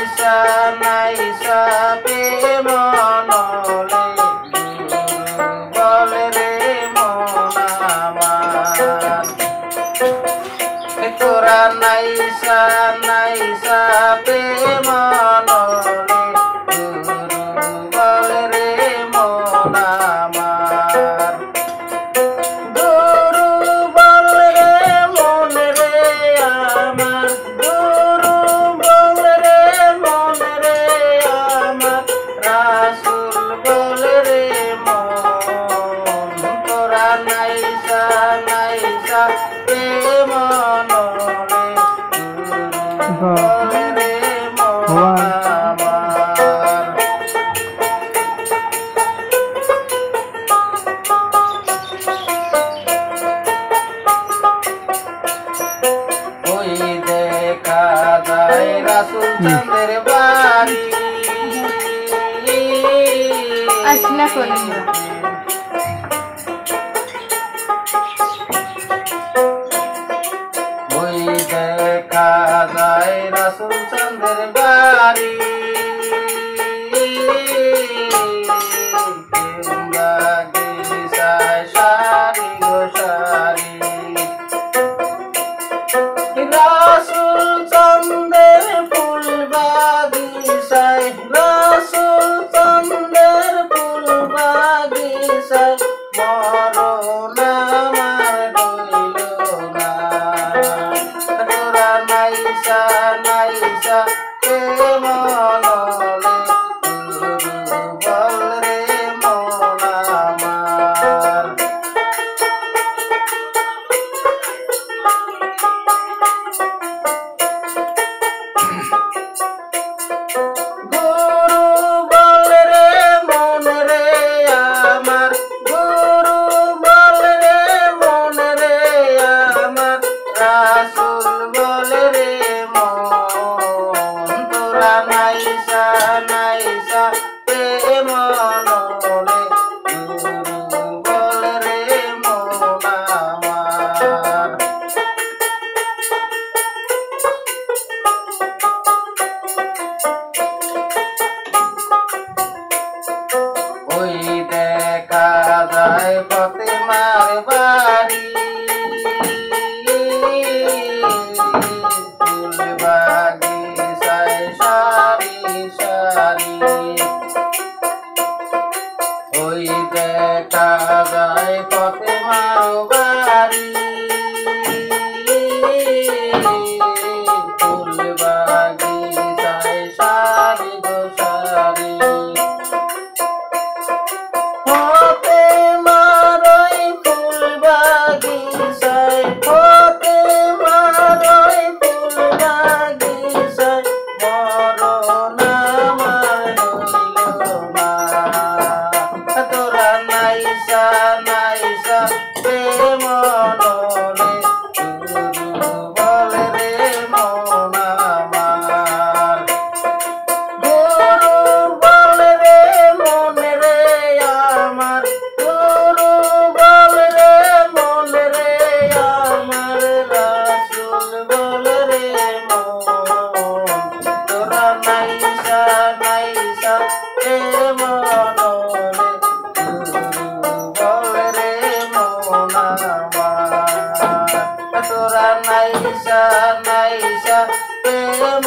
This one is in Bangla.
নাইসা নাইসা প্রেম নলে বলে রে মন আমার তোরা নাইসা নাইসা প্রেম নলে বলে রে মন আমার নাইসা নাইসা প্রেম নলে বলে রে মন আমার ওই দেখা যায় রাসূল চাঁদের বাড়ি আসলা করে ওই দেখা যায় রাসূল চাঁদের বাড়ি বাগিচায় সারি গো সারি রাসূল চাঁদের ফুল বাগিচায় রাসূল চাঁদের ফুল বাগিচায় মরণ আমার রইল না তোরা নাইসা নাইসা প্রেম নলে বল রে মন আমার গুরু বল রে মন রে আমার গুরু বল রে মন রে আমার রাসূল বল রে মন তোরা নাইসা নাইসা প্রেম নলে গুরু বল রে মন আমার ওই দেখা যায় ফাতেমার বাড়ি ফুল বাগিচায় সারি সারি ওই দেখা যায় ফাতেমার বাড়ি ফুল বাগিচায় সারি গো সারি ফাতেমার ওই ফুল বাগিচায় ফাতেমার ওই ফুল বাগিচায় মরণ আমার রইল না তোরা নাইসা নাইসা প্রেম নলে গুরু বলে রে মন আমার গুরু বলে রে মন রে আমার গুরু বলে রে মন রে আমার রাসূল বলে রে মন তোরা নাইসা নাইসা প্রেম নলে গুরু বলে রে মন আমার তোরা নাইসা নাইসা প্রেম